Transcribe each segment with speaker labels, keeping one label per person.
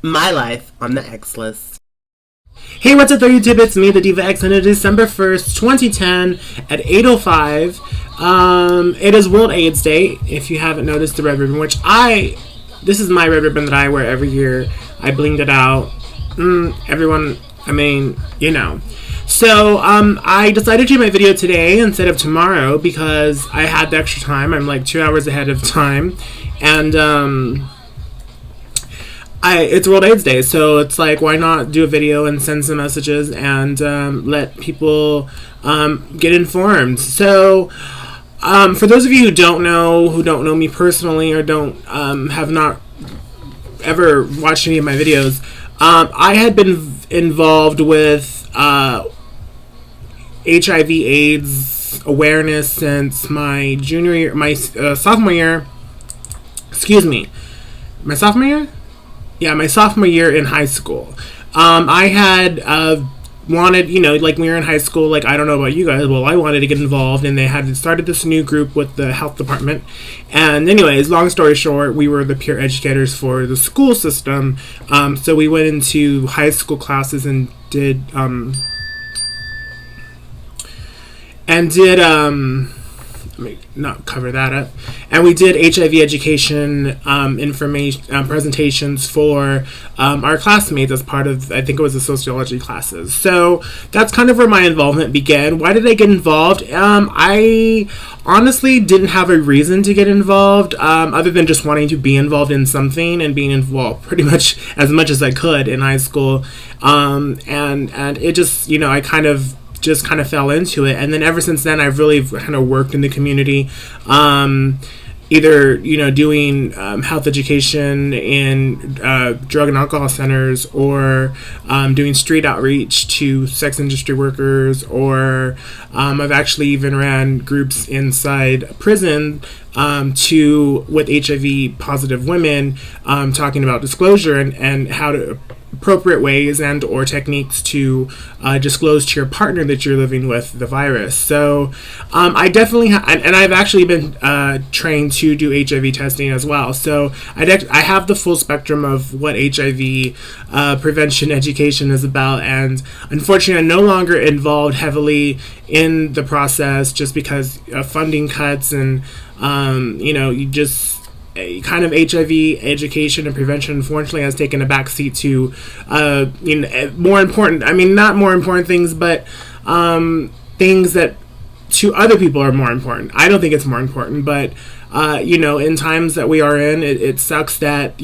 Speaker 1: My life on the X list. Hey, what's up there, YouTube? It's me, the Diva X, and it is December 1st, 2010 at 8:05. It is World AIDS Day, if you haven't noticed the red ribbon, this is my red ribbon that I wear every year. I blinged it out. So, I decided to do my video today instead of tomorrow because I had the extra time. I'm like 2 hours ahead of time. And, it's World AIDS Day, so it's like, why not do a video and send some messages and let people get informed. So, for those of you who don't know me personally, or have not ever watched any of my videos, I had been involved with HIV/AIDS awareness since my sophomore year. Excuse me, my sophomore year. Yeah, my sophomore year in high school. I had wanted, like when we were in high school, like, I don't know about you guys, well, I wanted to get involved, and they had started this new group with the health department. And anyways, long story short, we were the peer educators for the school system. So we went into high school classes and did let me not cover that up. And we did HIV education information presentations for our classmates as part of, I think it was the sociology classes. So that's kind of where my involvement began. Why did I get involved? I honestly didn't have a reason to get involved, other than just wanting to be involved in something and being involved pretty much as I could in high school. And it just, I kind of fell into it, and then ever since then I've really kind of worked in the community, either doing health education in drug and alcohol centers, or doing street outreach to sex industry workers, or I've actually even ran groups inside prison with HIV positive women, talking about disclosure and how to appropriate ways and or techniques to disclose to your partner that you're living with the virus. So I definitely and I've actually been trained to do HIV testing as well. So I have the full spectrum of what HIV prevention education is about, and unfortunately I'm no longer involved heavily in the process just because of funding cuts, and you just kind of HIV education and prevention unfortunately has taken a backseat to more important, not more important things, but things that to other people are more important. I don't think it's more important, but in times that we are in, it sucks that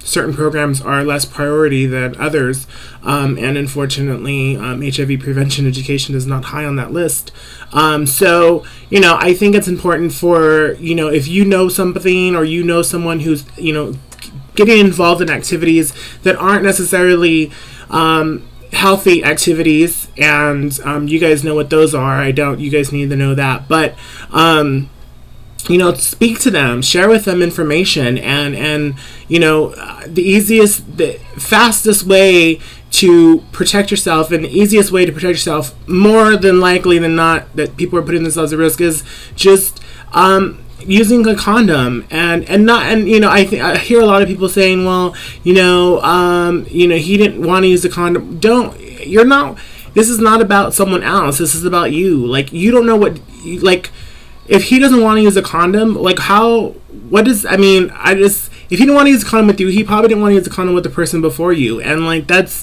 Speaker 1: certain programs are less priority than others, and unfortunately HIV prevention education is not high on that list. So I think it's important for if you know something, or someone who's getting involved in activities that aren't necessarily healthy activities, and you guys know what those are. You guys need to know that, but speak to them, share with them information, and the fastest way to protect yourself, and the easiest way to protect yourself, more than likely than not, that people are putting themselves at risk, is just using a condom, I hear a lot of people saying, well, he didn't want to use a condom. This is not about someone else. This is about you. Like, you don't know what, if he doesn't want to use a condom, if he didn't want to use a condom with you, he probably didn't want to use a condom with the person before you. And that's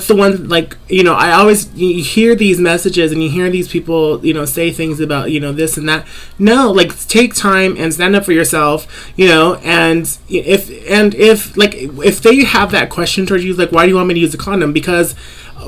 Speaker 1: the one, I always, you hear these messages and you hear these people, say things about, this and that. No, take time and stand up for yourself, and if they have that question towards you, why do you want me to use a condom? Because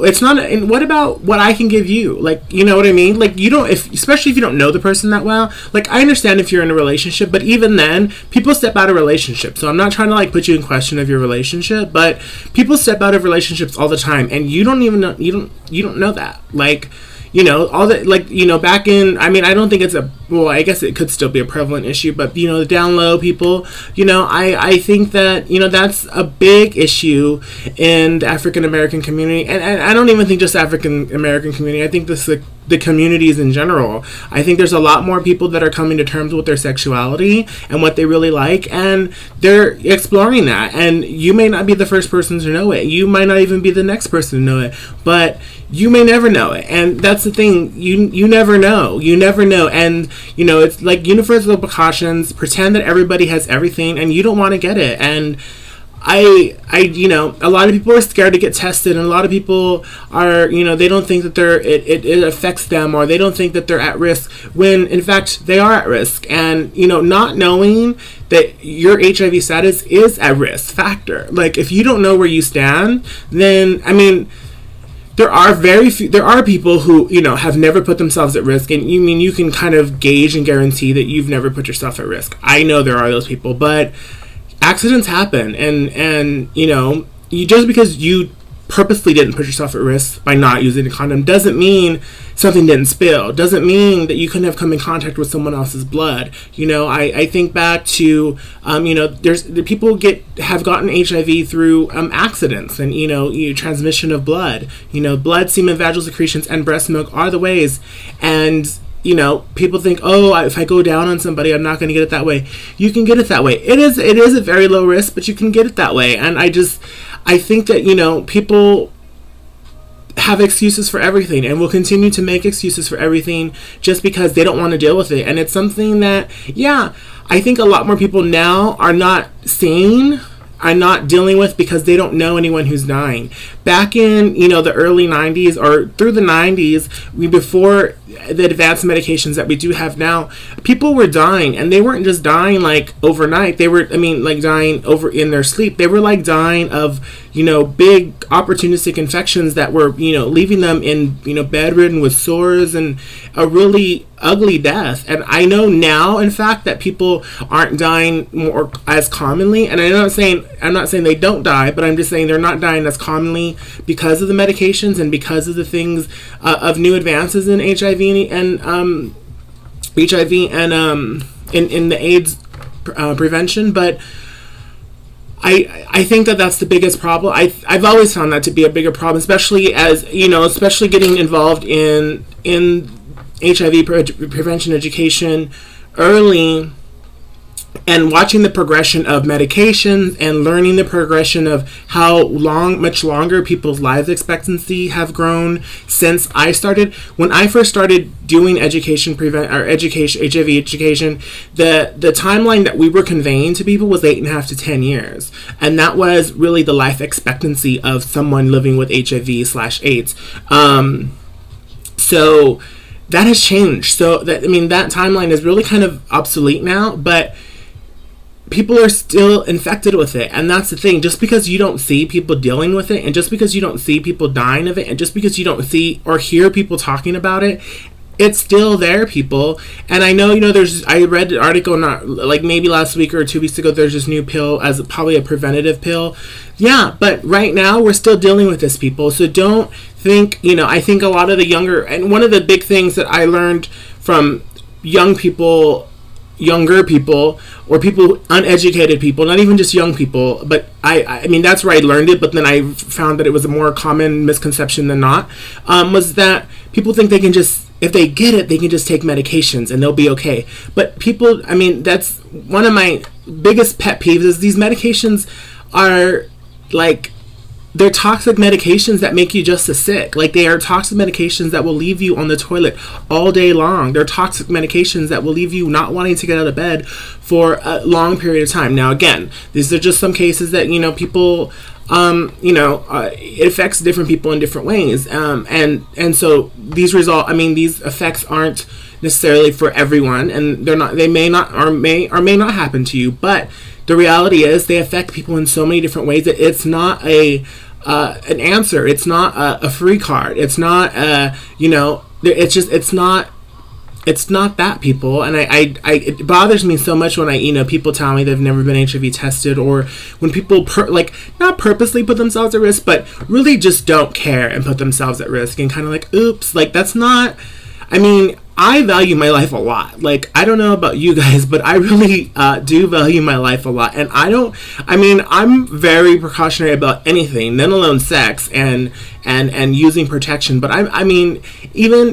Speaker 1: it's not, and what about what I can give you? You know what I mean? Especially if you don't know the person that well. I understand if you're in a relationship, but even then, people step out of relationships. So I'm not trying to put you in question of your relationship, but people step out of relationships all the time, and you don't even know, you don't know that. All that, back in, I don't think it's I guess it could still be a prevalent issue, but, the down low people, I think that, that's a big issue in the African American community, and I don't even think just African American community. I think this the communities in general. I think there's a lot more people that are coming to terms with their sexuality and what they really like, and they're exploring that. And you may not be the first person to know it. You might not even be the next person to know it, but you may never know it. And that's the thing. You never know. You never know. And, you know, it's like universal precautions. Pretend that everybody has everything and you don't want to get it. And I, you know, a lot of people are scared to get tested, and a lot of people are, you know, they don't think that it affects them, or they don't think that they're at risk, when in fact they are at risk. And, you know, not knowing that your HIV status is a risk factor. Like, if you don't know where you stand, then, I mean, there are people who, you know, have never put themselves at risk, and you can kind of gauge and guarantee that you've never put yourself at risk. I know there are those people, but accidents happen, and you know, just because you purposely didn't put yourself at risk by not using a condom doesn't mean something didn't spill, doesn't mean that you couldn't have come in contact with someone else's blood. You know, I think back to, you know, the people have gotten HIV through accidents, and, you know, transmission of blood. You know, blood, semen, vaginal secretions, and breast milk are the ways. And, you know, people think, oh, if I go down on somebody, I'm not going to get it that way. You can get it that way. It is a very low risk, but you can get it that way. And I think that, you know, people have excuses for everything, and will continue to make excuses for everything just because they don't want to deal with it. And it's something that, yeah, I think a lot more people now are not seeing, are not dealing with, because they don't know anyone who's dying. Back in, you know, the early 90s, or through the 90s, before the advanced medications that we do have now, people were dying, and they weren't just dying like overnight. They were, like dying over in their sleep. They were like dying of, you know, big opportunistic infections that were, you know, leaving them in, you know, bedridden with sores and a really ugly death. And I know now, in fact, that people aren't dying more as commonly. And I'm not saying they don't die, but I'm just saying they're not dying as commonly because of the medications and because of the things of new advances in HIV and in the AIDS prevention. But I think that's the biggest problem. I've always found that to be a bigger problem, especially as, you know, especially getting involved in HIV prevention education early, and watching the progression of medications and learning the progression of how much longer people's life expectancy have grown since I started. When I first started doing HIV education, the timeline that we were conveying to people was 8.5 to 10 years. And that was really the life expectancy of someone living with HIV/AIDS. So that has changed. So that timeline is really kind of obsolete now, but people are still infected with it. And that's the thing. Just because you don't see people dealing with it, and just because you don't see people dying of it, and just because you don't see or hear people talking about it, it's still there, people. And I know, you know, I read an article maybe last week or 2 weeks ago, there's this new pill as probably a preventative pill. Yeah, but right now we're still dealing with this, people. So don't think, you know, I think a lot of the younger, and one of the big things that I learned from younger people, or people, uneducated people, not even just young people, but I mean, that's where I learned it, but then I found that it was a more common misconception than not, was that people think they can just, if they get it, they can just take medications and they'll be okay. But people, I mean, that's one of my biggest pet peeves, is these medications are like, they're toxic medications that make you just as sick. Like, they are toxic medications that will leave you on the toilet all day long. They're toxic medications that will leave you not wanting to get out of bed for a long period of time. Now, again, these are just some cases that, you know, people, it affects different people in different ways. And so these effects aren't necessarily for everyone, and they may not not happen to you, but the reality is they affect people in so many different ways that it's not an answer. It's not a free card. It's not, it's not that, people. And it bothers me so much when people tell me they've never been HIV tested, or when people not purposely put themselves at risk, but really just don't care and put themselves at risk, and kind of like, oops, like, that's not, I mean, I value my life a lot. Like, I don't know about you guys, but I really do value my life a lot. And I'm very precautionary about anything, let alone sex and using protection. But I mean, even,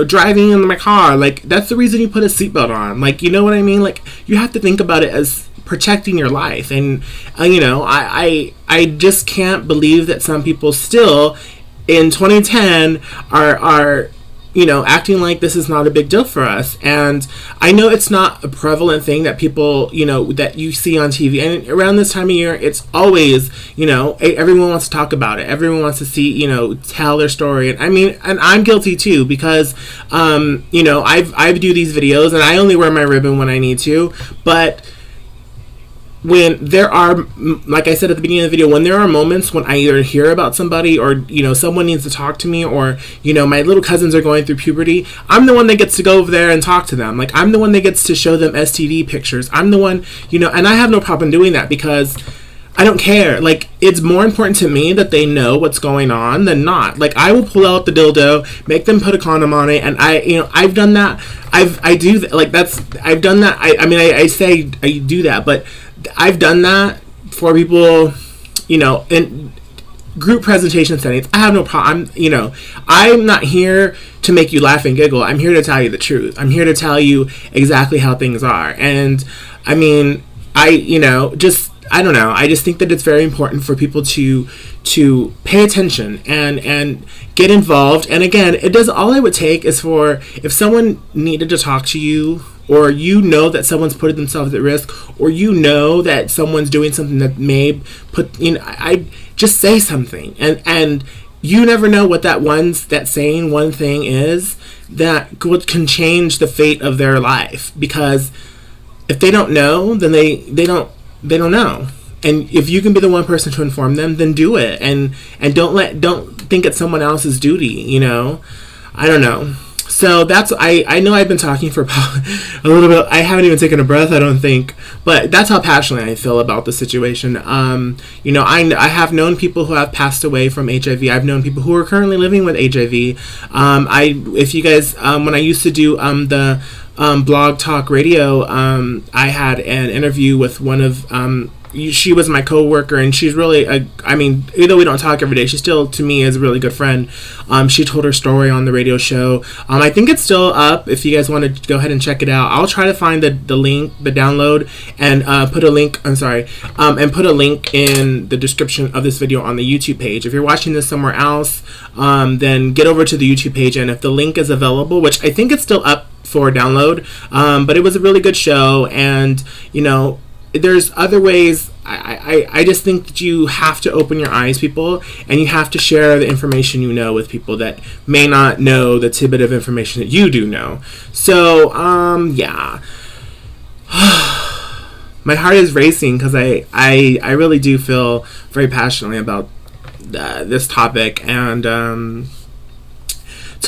Speaker 1: driving in my car, like, that's the reason you put a seatbelt on. Like, you know what I mean? Like, you have to think about it as protecting your life. And, I just can't believe that some people still in 2010 are acting like this is not a big deal for us. And I know it's not a prevalent thing that people, that you see on TV. And around this time of year, it's always, everyone wants to talk about it. Everyone wants to see, tell their story. And and I'm guilty too, because, I do these videos and I only wear my ribbon when I need to. But when there are, like I said at the beginning of the video, when there are moments when I either hear about somebody or, someone needs to talk to me, or, my little cousins are going through puberty, I'm the one that gets to go over there and talk to them. Like, I'm the one that gets to show them STD pictures. I'm the one, and I have no problem doing that because I don't care. Like, it's more important to me that they know what's going on than not. Like, I will pull out the dildo, make them put a condom on it, and I've done that. I've done that. I say I do that, but I've done that for people, in group presentation settings. I have no problem. I'm not here to make you laugh and giggle. I'm here to tell you the truth. I'm here to tell you exactly how things are. And I don't know. I just think that it's very important for people to pay attention and get involved. And again, all it would take is for, if someone needed to talk to you, or that someone's putting themselves at risk, or that someone's doing something that may put, I just say something. And you never know what that saying one thing is that can change the fate of their life. Because if they don't know, then they don't know. And if you can be the one person to inform them, then do it. And don't think it's someone else's duty, I don't know. So I know I've been talking for a little bit. I haven't even taken a breath, I don't think. But that's how passionately I feel about the situation. I have known people who have passed away from HIV. I've known people who are currently living with HIV. If you guys, when I used to do the Blog Talk Radio, I had an interview with one of she was my coworker, and she's really even though we don't talk every day, she still to me is a really good friend. She told her story on the radio show. I think it's still up if you guys want to go ahead and check it out. I'll try to find the link, the download, and put a link in the description of this video on the YouTube page. If you're watching this somewhere else, then get over to the YouTube page, and if the link is available, which I think it's still up for download, but it was a really good show. And there's other ways. I just think that you have to open your eyes, people, and you have to share the information with people that may not know the tidbit of information that you do know. So, yeah. My heart is racing because I really do feel very passionately about this topic. And to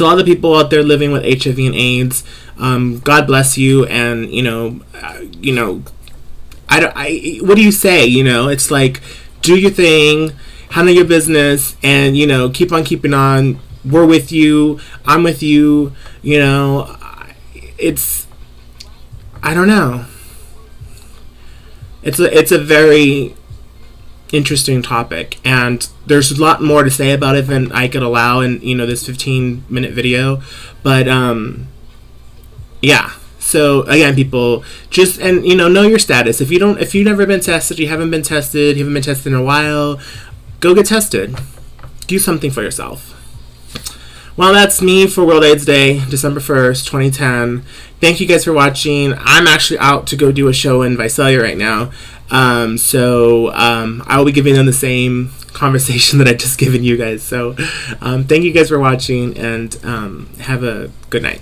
Speaker 1: all the people out there living with HIV and AIDS, God bless you. And, what do you say? It's like, do your thing, handle your business, and, keep on keeping on. We're with you. I'm with you. It's, I don't know. It's a very interesting topic, and there's a lot more to say about it than I could allow in, this 15-minute video. But, yeah. So again, people, just know your status. If you've never been tested, you haven't been tested in a while, go get tested. Do something for yourself. Well, that's me for World AIDS Day, December 1st, 2010. Thank you guys for watching. I'm actually out to go do a show in Visalia right now. So I will be giving them the same conversation that I've just given you guys. So thank you guys for watching, and have a good night.